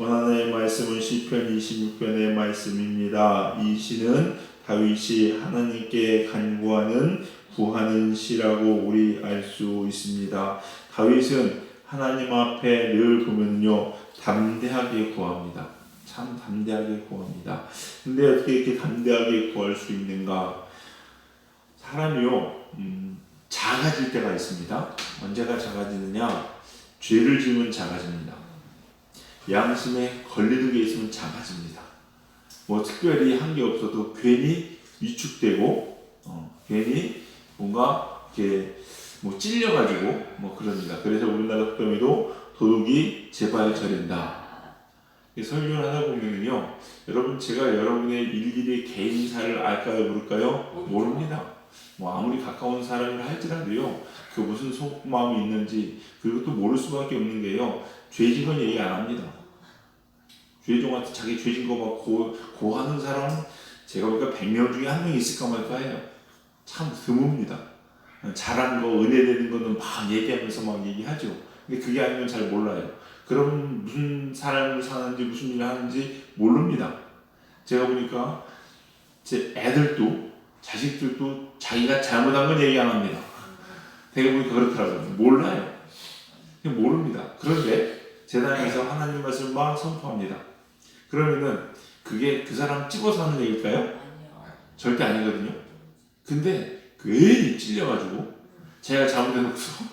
하나님의 말씀은 시편 26편의 말씀입니다. 이 시는 다윗이 하나님께 간구하는 구하는 시라고 우리 알 수 있습니다. 다윗은 하나님 앞에 늘 보면요 담대하게 구합니다. 참 담대하게 구합니다. 근데 어떻게 이렇게 담대하게 구할 수 있는가? 사람이요 작아질 때가 있습니다. 언제가 작아지느냐? 죄를 지으면 작아집니다. 양심에 걸리는 게 있으면 작아집니다. 뭐 특별히 한 게 없어도 괜히 위축되고 괜히 뭔가 이렇게 뭐 찔려가지고 뭐 그럽니다. 그래서 우리나라 속담에도 도둑이 제발 저린다. 설교를 하다 보면요, 여러분 제가 여러분의 일일이 개인사를 알까요, 모를까요? 모릅니다. 뭐 아무리 가까운 사람이라 할지라도요, 그 무슨 속마음이 있는지 그리고 또 모를 수밖에 없는 게요, 죄진 건 얘기 안 합니다. 죄종한테 자기 죄진 거 막 고하는 사람은 제가 보니까 100명 중에 1명 있을까 말까 해요. 참 드뭅니다. 잘한 거, 은혜 되는 거는 막 얘기하면서 막 얘기하죠. 근데 그게 아니면 잘 몰라요. 그럼 무슨 삶을 사는지 무슨 일을 하는지 모릅니다. 제가 보니까 제 애들도 자식들도 자기가 잘못한 건 얘기 안 합니다. 제가 보니까 그렇더라고요. 몰라요. 그냥 모릅니다. 그런데 재단에서 하나님 말씀을 막 선포합니다. 그러면은 그게 그 사람 찍어서 하는 얘기일까요? 아니요. 절대 아니거든요. 근데 괜히 찔려가지고 제가 잘못해놓고서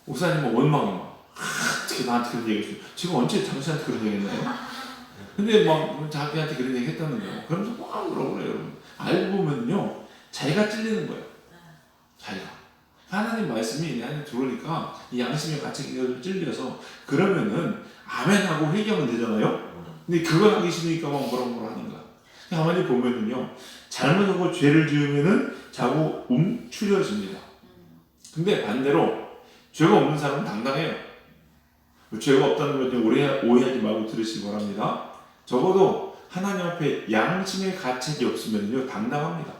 목사님은 원망이 막 어떻게 나한테 그런 얘기 했어요. 지금 언제 당신한테 그런 얘기 했나요? 근데 막 자기한테 그런 얘기 했다는 거예요. 그러면서 막 뭐라고 그래요. 여러분. 알고 보면요 자기가 찔리는 거예요. 자기가. 하나님 말씀이 내 안에 들어오니까 이 양심의 가책이 찔려서 그러면은 아멘하고 회개하면 되잖아요. 근데 그거 하기 싫으니까 막 뭐라 하는 거야. 가만히 보면은요 잘못하고 죄를 지으면은 자꾸 움츠려집니다. 근데 반대로 죄가 없는 사람은 당당해요. 죄가 없다는 걸 오해하지 말고 들으시기 바랍니다. 적어도 하나님 앞에 양심의 가책이 없으면요 당당합니다.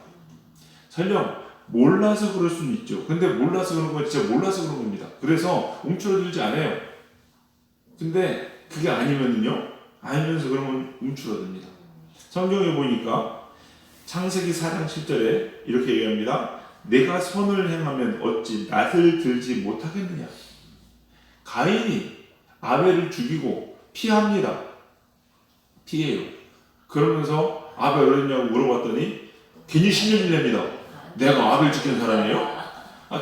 설령 몰라서 그럴 수는 있죠. 근데 몰라서 그런 건 진짜 몰라서 그런 겁니다. 그래서 움츠러들지 않아요. 근데 그게 아니면요 알면서 그러면 움츠러듭니다. 성경에 보니까 창세기 4장 7절에 이렇게 얘기합니다. 내가 선을 행하면 어찌 낯을 들지 못하겠느냐. 가인이 아벨을 죽이고 피합니다. 피해요. 그러면서 아벨 어딨냐고 물어봤더니 괜히 신경질 냅니다. 내가 아벨 죽인 사람이에요?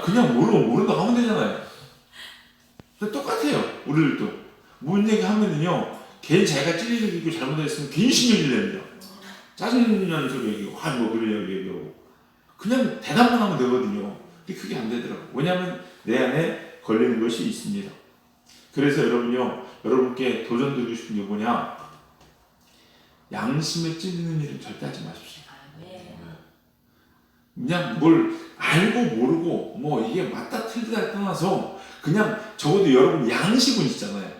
그냥 모른다 하면 되잖아요. 똑같아요. 우리들도 뭔 얘기 하면은요 괜히 자기가 찔리고 잘못했으면 괜히 신경질 냅니다. 짜증나는 소리 얘기하고 뭐 그런 얘기 얘기하고 그냥 대답만 하면 되거든요. 근데 그게 안 되더라고요. 왜냐하면 내 안에 걸리는 것이 있습니다. 그래서 여러분께 도전드리고 싶은 게 뭐냐, 양심에 찔리는 일은 절대 하지 마십시오. 그냥 뭘 알고 모르고 뭐 이게 맞다 틀리다 떠나서 그냥 적어도 여러분 양심은 있잖아요.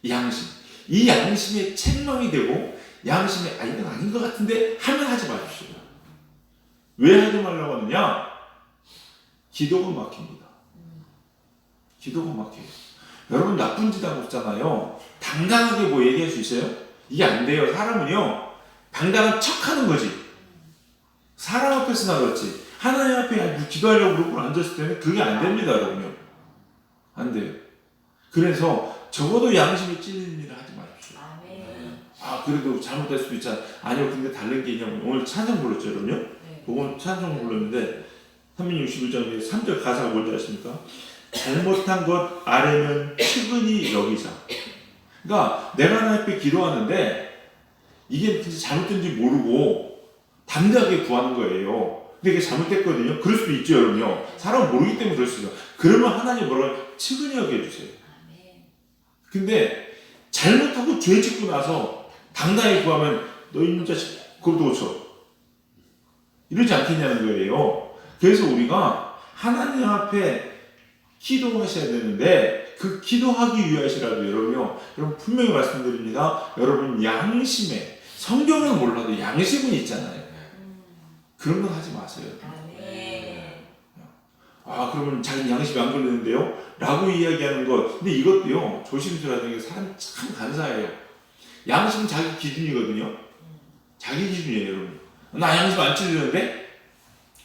이 양심에 책망이 되고 양심에 이건 아닌 것 같은데 하면 하지 마십시오. 왜 하지 말라고 하느냐? 기도가 막힙니다. 기도가 막혀요. 여러분 나쁜 짓 하고 있잖아요. 당당하게 뭐 얘기할 수 있어요? 이게 안 돼요. 사람은요 당당한 척하는 거지. 사람 앞에서나 그렇지. 하나님 앞에 기도하려고 무릎을 앉았을 때는 그게 안 됩니다, 여러분요. 안 돼요. 그래서 적어도 양심에 찔리는 일을 하지 마십시오. 그래도 잘못될 수도 있잖아. 아니요, 근데 다른 게 있냐면 오늘 찬송 불렀죠, 여러분요? 네. 오늘 찬송 불렀는데 361장 3절 가사가 뭔지 아십니까? 잘못한 것 아래면 측은히 여기자. 그러니까 내가 하나님 앞에 기도하는데 이게 잘못된지 모르고 담대하게 구하는 거예요. 근데 이게 잘못됐거든요. 그럴 수도 있죠, 여러분요. 사람은 모르기 때문에 그럴 수 있어요. 그러면 하나님 뭐라고 측은히 여겨 해주세요. 근데 잘못하고 죄 짓고 나서 당당히 구하면 너 이놈 자식 그것도 고쳐 이러지 않겠냐는 거예요. 그래서 우리가 하나님 앞에 기도하셔야 되는데 그 기도하기 위하시라도 여러분 분명히 말씀드립니다. 여러분 양심에 성경은 몰라도 양심은 있잖아요. 그런 건 하지 마세요. 그러면 자기 양심이 안 걸리는데요? 라고 이야기하는 것. 근데 이것도요 조심스러워야 되는 게 사람 참 간사해요. 양심은 자기 기준이거든요. 자기 기준이에요, 여러분. 나 양심 안 찔리는데?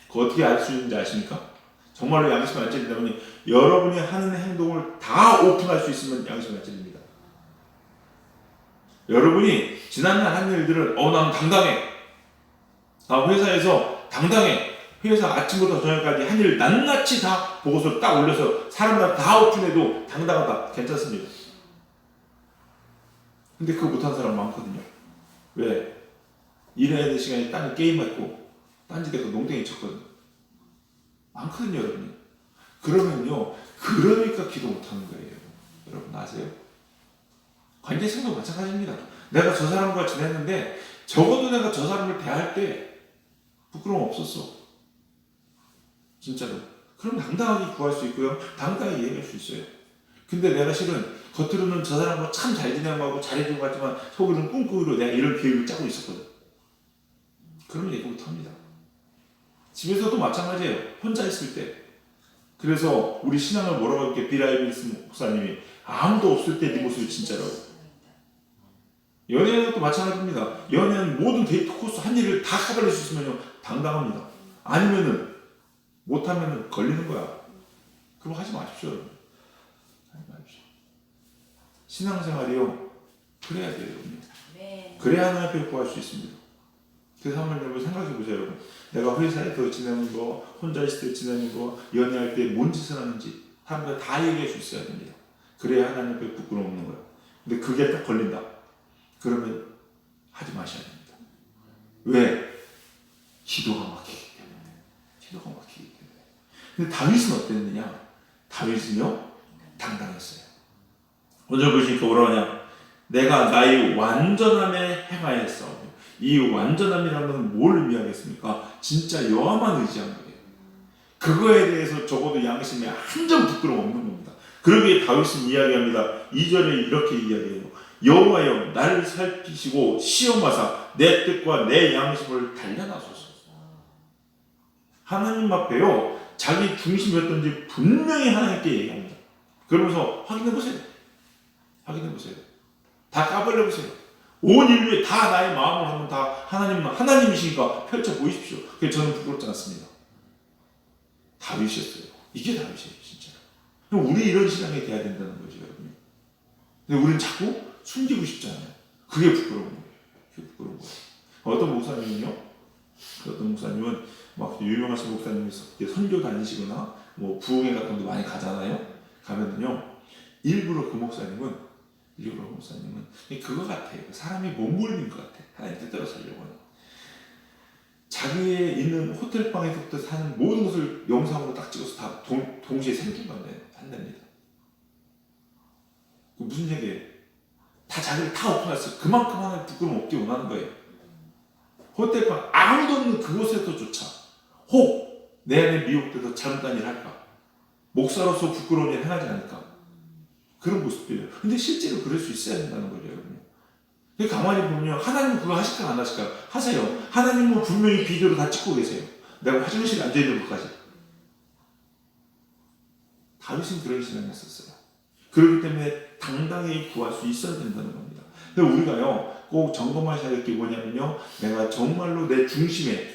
그거 어떻게 알 수 있는지 아십니까? 정말로 양심 안 찔린다면 여러분이 하는 행동을 다 오픈할 수 있으면 양심 안 찔립니다. 여러분이 지난날 한 일들을 난 당당해. 나 회사에서 당당해. 회사 아침부터 저녁까지 한 일 낱낱이 다 보고서 딱 올려서 사람들 다 오픈해도 당당하다. 괜찮습니다. 근데 그거 못하는 사람 많거든요. 왜? 일해야 될 시간에 딴 게임했고 딴짓에 그 농땡이 쳤거든. 많거든요, 여러분. 그러면요, 그러니까 기도 못하는 거예요. 여러분 아세요? 관계성도 마찬가지입니다. 내가 저 사람과 지냈는데 적어도 내가 저 사람을 대할 때 부끄러움 없었어. 진짜로. 그럼 당당하게 구할 수 있고요. 당당하게 얘기할 수 있어요. 근데 내가 실은 겉으로는 저 사람과 참 잘 지내는 거하고 잘해준 것 같지만 속으로는 꿍꿍이로 내가 이런 계획을 짜고 있었거든. 그러면 얘기 못합니다. 집에서도 마찬가지예요. 혼자 있을 때. 그래서 우리 신앙을 뭐라고 이렇게 비라이비스 목사님이 아무도 없을 때 네 모습이 진짜라고. 연애도 마찬가지입니다. 연애는 모든 데이트 코스 한 일을 다 커버할 수 있으면 당당합니다. 아니면은 못하면은 걸리는 거야. 그럼 하지 마십시오. 하지 마십시오. 신앙생활이요. 그래야 돼요. 그래야 하나님 앞에 구할 수 있습니다. 그래서 한번 여러분 생각해 보세요. 여러분. 내가 회사에서 지내는 거, 혼자 있을 때 지내는 거, 연애할 때 뭔 짓을 하는지 사람들 다 얘기할 수 있어야 됩니다. 그래야 하나님 앞에 부끄러움 없는 거예요. 근데 그게 딱 걸린다. 그러면 하지 마셔야 됩니다. 왜? 기도가 막히기 때문에. 기도가 막히기 때문에. 근데 다윗은 어땠느냐? 다윗은요, 당당했어요. 오늘 보시니까 뭐라고 하냐? 내가 나의 완전함에 행하였어. 이 완전함이라는 건 뭘 의미하겠습니까? 진짜 여호와만 의지한 거예요. 그거에 대해서 적어도 양심에 한 점 부끄러움 없는 겁니다. 그러기에 다윗은 이야기합니다. 2절에 이렇게 이야기해요. 여호와여 나를 살피시고 시험하사 내 뜻과 내 양심을 단련하소서. 하나님 앞에요. 자기 중심이었던지 분명히 하나님께 얘기합니다. 그러면서 확인해보세요. 확인해보세요. 다 까발려보세요. 온 인류에 다 나의 마음을 하면 다 하나님이시니까 펼쳐 보이십시오. 그래서 저는 부끄럽지 않습니다. 다윗이었어요. 이게 다윗이에요, 진짜. 그럼 우리 이런 신앙이 돼야 된다는 거죠, 여러분. 근데 우리는 자꾸 숨기고 싶잖아요. 그게 부끄러운 거예요. 그게 부끄러운 거예요. 어떤 목사님은 막 유명하신 목사님이 선교 다니시거나 뭐 부흥회 같은 데 많이 가잖아요. 가면은요, 일부러 그 목사님은 그거 같아요. 사람이 몸부림인 것 같아. 하나님 뜻대로 살려고 하는. 자기의 있는 호텔방에서부터 사는 모든 것을 영상으로 딱 찍어서 다 동시에 생중간한답니다. 그 무슨 얘기예요? 다 자기를 다 오픈했어요. 그만큼 하나님 부끄러움 없게 원하는 거예요. 호텔방 아무도 없는 그곳에서조차 혹 내 안에 미혹돼서 잘못한 일 할까? 목사로서 부끄러운 일 행하지 않을까? 그런 모습이에요. 근데 실제로 그럴 수 있어야 된다는 거죠, 여러분. 가만히 보면 하나님은 그거 하실까 안 하실까? 하세요. 하나님은 분명히 비디오로 다 찍고 계세요. 내가 화장실에 앉아있는 것까지. 다윗은 그런 신앙이었어요. 그렇기 때문에 당당히 구할 수 있어야 된다는 겁니다. 근데 우리가요, 꼭 점검하셔야 될 게 뭐냐면요, 내가 정말로 내 중심에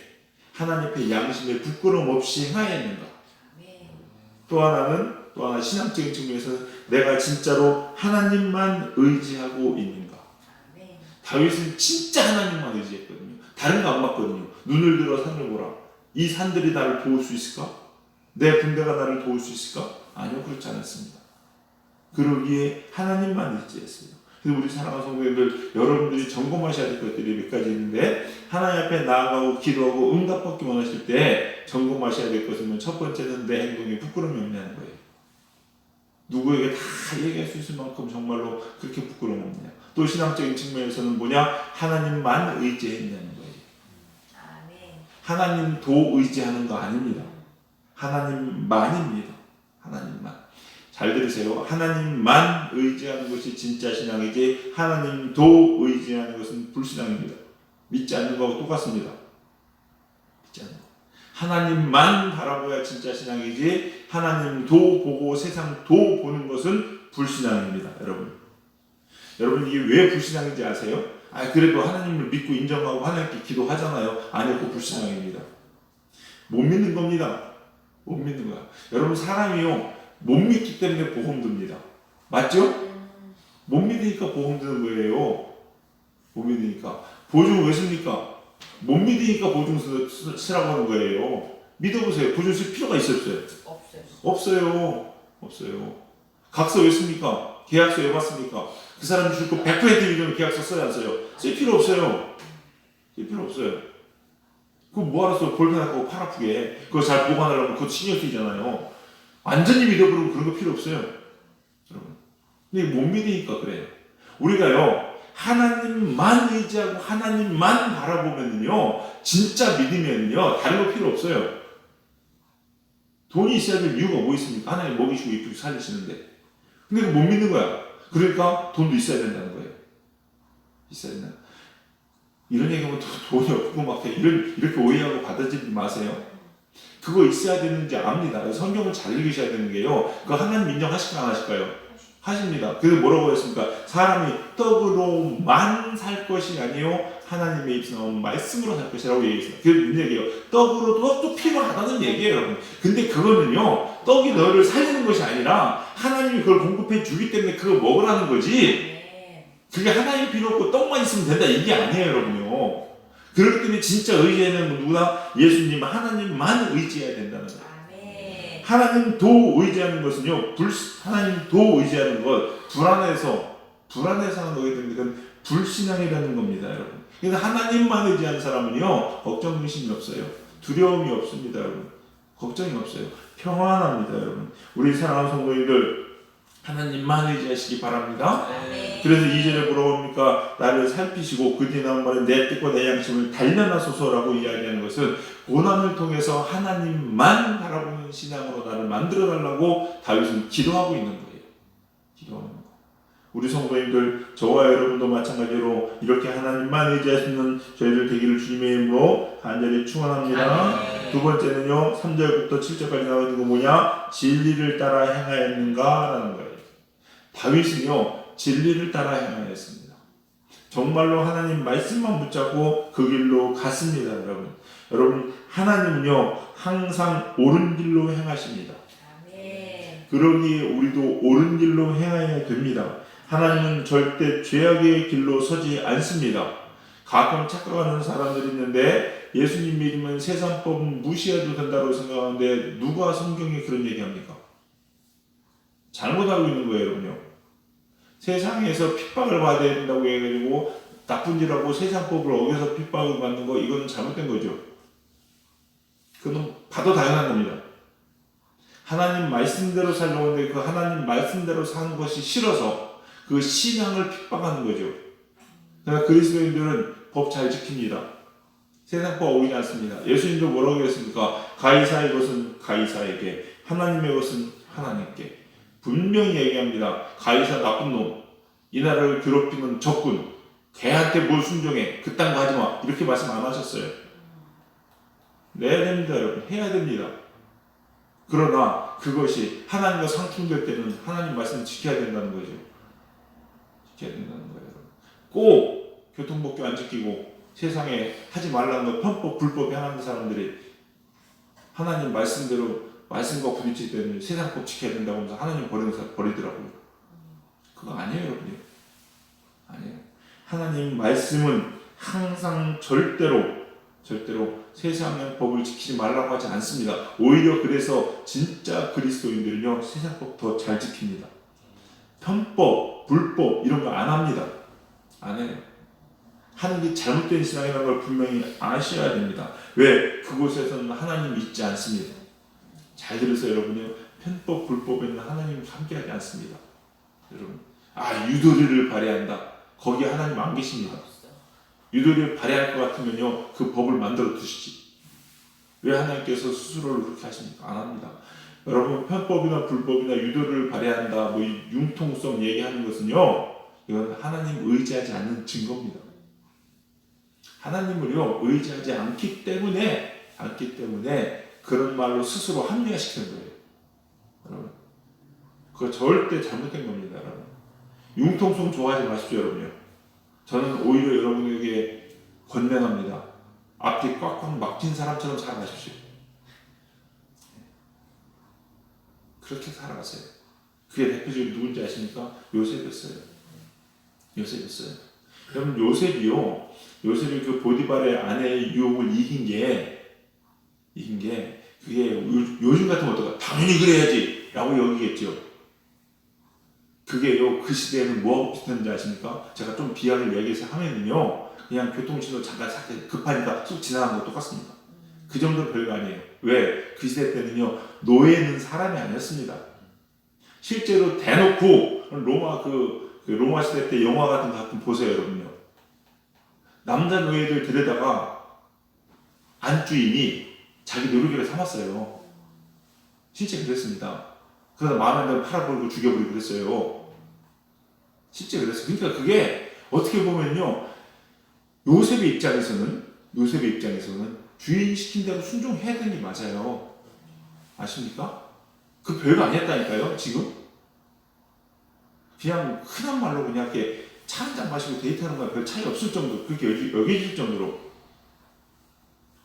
하나님 앞에 양심에 부끄러움 없이 행하였는가. 또 하나 신앙적인 측면에서 내가 진짜로 하나님만 의지하고 있는가. 다윗은 진짜 하나님만 의지했거든요. 다른 거 안 봤거든요. 눈을 들어 산을 보라. 이 산들이 나를 도울 수 있을까? 내 군대가 나를 도울 수 있을까? 아니요, 그렇지 않았습니다. 그러기에 하나님만 의지했어요. 그래서 우리 사랑하는 성도님들, 여러분들이 점검하셔야 될 것들이 몇 가지 있는데, 하나님 앞에 나아가고 기도하고 응답받기 원하실 때 점검하셔야 될 것은 첫 번째는 내 행동에 부끄러움이 없냐는 거예요. 누구에게 다 얘기할 수 있을 만큼 정말로 그렇게 부끄러움 없느냐. 또 신앙적인 측면에서는 뭐냐? 하나님만 의지했냐는 거예요. 하나님도 의지하는 거 아닙니다. 하나님만입니다. 하나님만. 잘 들으세요. 하나님만 의지하는 것이 진짜 신앙이지 하나님도 의지하는 것은 불신앙입니다. 믿지 않는 거하고 똑같습니다. 믿지 않는 거. 하나님만 바라보야 진짜 신앙이지 하나님도 보고 세상도 보는 것은 불신앙입니다. 여러분 여러분 이게 왜 불신앙인지 아세요? 그래도 하나님을 믿고 인정하고 하나님께 기도하잖아요. 아니요, 그 불신앙입니다. 못 믿는 겁니다. 못 믿는 거야. 여러분 사람이요 못 믿기 때문에 보험 듭니다. 맞죠? 못 믿으니까 보험 드는 거예요. 못 믿으니까. 보증 왜 씁니까? 못 믿으니까 보증 쓰라고 하는 거예요. 믿어보세요. 보증 쓸 필요가 있었어요? 없어요. 없어요. 각서 왜 씁니까? 계약서 왜 봤습니까? 그 사람이 줄 거 100% 믿으면 계약서 써야 안 써요? 쓸 필요 없어요. 쓸 필요 없어요. 그거 뭐하러 볼펜하고 팔 아프게 그거 잘 보관하려면 그거 신경 쓰이잖아요. 완전히 믿어버리면 그런 거 필요 없어요. 여러분. 근데 못 믿으니까 그래요. 우리가요 하나님만 의지하고 하나님만 바라보면요 진짜 믿으면요 다른 거 필요 없어요. 돈이 있어야 될 이유가 뭐 있습니까? 하나님 먹이시고 이쁘게 살리시는데. 근데 그거 못 믿는 거야. 그러니까 돈도 있어야 된다는 거예요. 있어야 된다. 이런 얘기하면 돈이 없고 막 이렇게 오해하고 받아들이지 마세요. 그거 있어야 되는지 압니다. 성경을 잘 읽으셔야 되는 게요. 그거 하나님 인정하실까 안 하실까요? 하십니다. 그래서 뭐라고 했습니까? 사람이 떡으로만 살 것이 아니요 하나님의 입에서 나오는 말씀으로 살 것이라고 얘기했어요. 그게 무슨 얘기예요? 떡으로도 또 필요하다는 얘기예요, 여러분. 근데 그거는요 떡이 너를 살리는 것이 아니라 하나님이 그걸 공급해 주기 때문에 그거 먹으라는 거지. 그게 하나님 필요 없고 떡만 있으면 된다 이게 아니에요, 여러분요. 그렇기 때문에 진짜 의지하는 누구나 예수님 하나님만 의지해야 된다는 거예요. 하나님 도 의지하는 것은요, 하나님 도 의지하는 것, 불안해서 하는 거기 때문에 그건 불신앙이라는 겁니다, 여러분. 그래서 하나님만 의지하는 사람은요, 걱정, 근심이 없어요. 두려움이 없습니다, 여러분. 걱정이 없어요. 평안합니다, 여러분. 우리 사랑하는 성도님들, 하나님만 의지하시기 바랍니다. 그래서 2절에 뭐라고 합니까? 나를 살피시고 그 뒤에 나온 말은 내 뜻과 내 양심을 단련하소서라고 이야기하는 것은 고난을 통해서 하나님만 바라보는 신앙으로 나를 만들어달라고 다윗은 기도하고 있는 거예요. 기도하는 거. 우리 성도님들, 저와 여러분도 마찬가지로 이렇게 하나님만 의지하시는 저희들 되기를 주님의 이름으로 간절히 축원합니다. 두 번째는요, 3절부터 7절까지 나와 있는 거 뭐냐? 진리를 따라 행하였는가라는 거예요. 다윗은요 진리를 따라 행하였습니다. 정말로 하나님 말씀만 붙잡고 그 길로 갔습니다. 여러분 하나님은요 항상 옳은 길로 행하십니다. 그러기에 우리도 옳은 길로 행해야 됩니다. 하나님은 절대 죄악의 길로 서지 않습니다. 가끔 착각하는 사람들이 있는데 예수님 믿으면 세상법은 무시해도 된다고 생각하는데 누가 성경에 그런 얘기합니까? 잘못 알고 있는 거예요, 여러분요. 세상에서 핍박을 받아야 된다고 해가지고 나쁜 일하고 세상법을 어겨서 핍박을 받는 거 이거는 잘못된 거죠. 그건 봐도 당연한 겁니다. 하나님 말씀대로 살려고 하는데 그 하나님 말씀대로 사는 것이 싫어서 그 신앙을 핍박하는 거죠. 그러니까 그리스도인들은 법 잘 지킵니다. 세상법 어기지 않습니다. 예수님도 뭐라고 했습니까? 가이사의 것은 가이사에게, 하나님의 것은 하나님께. 분명히 얘기합니다. 가이사 나쁜 놈, 이 나라를 괴롭히는 적군, 걔한테 뭘 순종해, 그딴 거 하지마, 이렇게 말씀 안 하셨어요. 내야 됩니다, 여러분. 해야 됩니다. 그러나 그것이 하나님과 상충될 때는 하나님 말씀을 지켜야 된다는 거죠. 지켜야 된다는 거예요. 꼭 교통법규 안 지키고 세상에 하지 말라는 거 편법, 불법 행하는 사람들이 하나님 말씀대로 말씀과 부딪힐 때는 세상법 지켜야 된다고 하면서 하나님 버리더라고요. 그거 아니에요, 여러분요. 아니에요. 하나님 말씀은 항상 절대로 세상의 법을 지키지 말라고 하지 않습니다. 오히려 그래서 진짜 그리스도인들은요 세상법 더 잘 지킵니다. 편법, 불법 이런 거 안 합니다. 안 해요. 하는 게 잘못된 신앙이라는 걸 분명히 아셔야 됩니다. 왜? 그곳에서는 하나님이 있지 않습니다. 잘 들으세요, 여러분요. 편법, 불법에는 하나님이 함께하지 않습니다. 여러분, 유도리를 발휘한다. 거기에 하나님 안 계십니다. 유도리를 발휘할 것 같으면요, 그 법을 만들어 두시지. 왜 하나님께서 스스로를 그렇게 하십니까? 안 합니다. 여러분, 편법이나 불법이나 유도리를 발휘한다, 뭐 융통성 얘기하는 것은요, 이건 하나님 의지하지 않는 증거입니다. 하나님을요 의지하지 않기 때문에 그런 말로 스스로 합리화시키는 거예요. 여러분, 그거 절대 잘못된 겁니다. 여러분. 융통성 좋아하지 마십시오, 여러분요. 저는 오히려 여러분에게 권면합니다. 앞뒤 꽉꽉 막힌 사람처럼 살아가십시오. 그렇게 살아가세요. 그게 대표적으로 누군지 아십니까? 요셉이었어요. 요셉이었어요. 여러분, 요셉이 그 보디발의 아내의 유혹을 이긴 게 그게 요즘 같으면 어떨까? 당연히 그래야지 라고 여기겠죠. 그게요, 그 시대에는 뭐하고 비슷한지 아십니까? 제가 좀 비하를 얘기해서 하면은요, 그냥 교통신호 잠깐 급하니까 쑥 지나가는 거 똑같습니다. 그 정도는 별거 아니에요. 왜? 그 시대 때는요, 노예는 사람이 아니었습니다. 실제로 대놓고 로마 시대 때 영화 같은 거 가끔 보세요, 여러분요. 남자 노예들 데려다가 안주인이 자기 노르개를 삼았어요. 실제 그랬습니다. 그러다 마음에 안 들면 팔아버리고 죽여버리고 그랬어요. 실제 그랬어요. 그러니까 그게 어떻게 보면요, 요셉의 입장에서는 주인 시킨 대로 순종해야 되는 게 맞아요. 아십니까? 그 별거 아니었다니까요. 지금 그냥 흔한 말로 그냥 이렇게 차 한잔 마시고 데이트하는 거랑 별 차이 없을 정도, 그렇게 여겨질 정도로.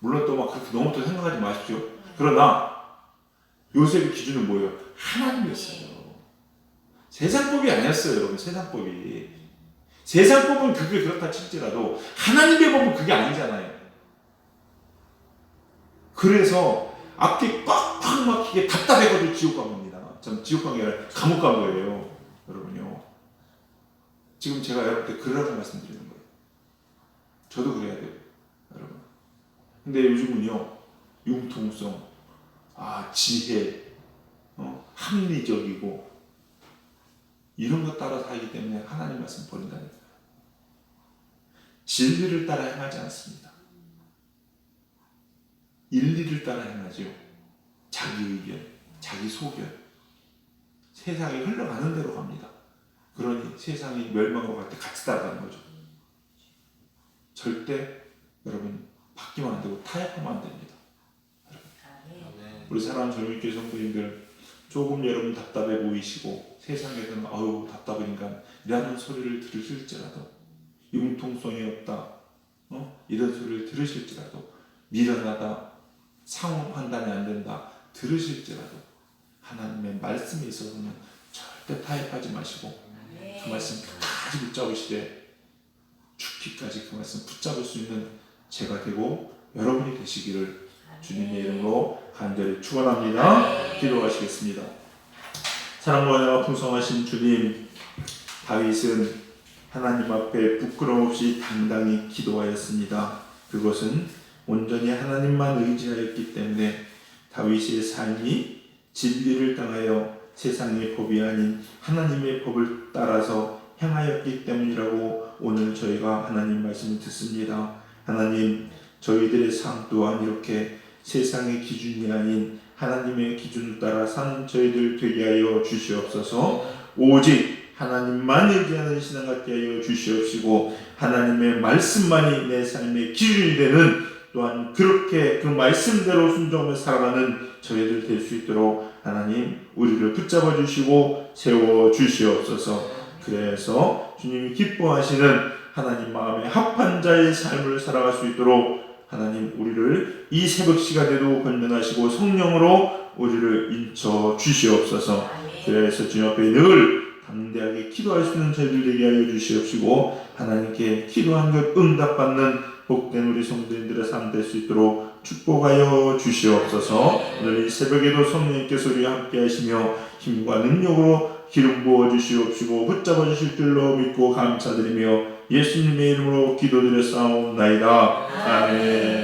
물론 또 막 그렇게 너무 또 생각하지 마십시오. 그러나 요셉의 기준은 뭐예요? 하나님이었어요. 세상법이 아니었어요, 여러분. 세상법은 그게 그렇다 칠지라도 하나님의 법은 그게 아니잖아요. 그래서 앞뒤 꽉꽉 막히게 답답해가지고 지옥 간 겁니다. 전 지옥 간 게 아니라 감옥 간 거예요, 여러분요. 지금 제가 여러분한테 그러라고 말씀드리는 거예요. 저도 그래야 돼요, 여러분. 근데 요즘은요, 융통성, 지혜, 합리적이고 이런 것 따라 살기 때문에 하나님 말씀 버린다니까요. 진리를 따라 행하지 않습니다. 일리를 따라 행하죠. 자기 의견, 자기 소견, 세상이 흘러가는 대로 갑니다. 그러니 세상이 멸망으로 갈 때 같이 따라가는 거죠. 절대 여러분 바뀌면 안 되고 타협하면 안 됩니다. 우리 사랑하는 젊은 교회 성도님들, 조금 여러분 답답해 보이시고 세상에서는 답답한 인간이라는 소리를 들으실지라도, 융통성이 없다, 이런 소리를 들으실지라도, 미련하다, 상호 판단이 안 된다 들으실지라도, 하나님의 말씀에 있어서는 절대 타협하지 마시고 그 말씀 끝까지 붙잡으시되 죽기까지 그 말씀 붙잡을 수 있는 제가 되고 여러분이 되시기를 주님의 이름으로 간절히 축원합니다. 기도하시겠습니다. 사랑과 은혜가 풍성하신 주님, 다윗은 하나님 앞에 부끄러움 없이 당당히 기도하였습니다. 그것은 온전히 하나님만 의지하였기 때문에 다윗의 삶이 진리를 당하여 세상의 법이 아닌 하나님의 법을 따라서 행하였기 때문이라고 오늘 저희가 하나님 말씀을 듣습니다. 하나님, 저희들의 삶 또한 이렇게 세상의 기준이 아닌 하나님의 기준을 따라 사는 저희들 되게 하여 주시옵소서. 오직 하나님만 의지하는 신앙 갖게 하여 주시옵시고, 하나님의 말씀만이 내 삶의 기준이 되는, 또한 그렇게 그 말씀대로 순종하며 살아가는 저희들 될 수 있도록 하나님 우리를 붙잡아 주시고 세워 주시옵소서. 그래서 주님이 기뻐하시는 하나님 마음에 합한 자의 삶을 살아갈 수 있도록 하나님 우리를 이 새벽 시간에도 권면하시고 성령으로 우리를 인쳐 주시옵소서. 그래서 주님 앞에 늘 담대하게 기도할 수 있는 저희들 되게 하여 주시옵시고, 하나님께 기도한 것 응답받는 복된 우리 성도님들의 삶 될 수 있도록 축복하여 주시옵소서. 오늘 이 새벽에도 성령님께서 우리와 함께 하시며 힘과 능력으로 기름 부어 주시옵시고 붙잡아 주실 줄로 믿고 감사드리며 예수님의 이름으로 기도드렸사옵나이다. 아멘.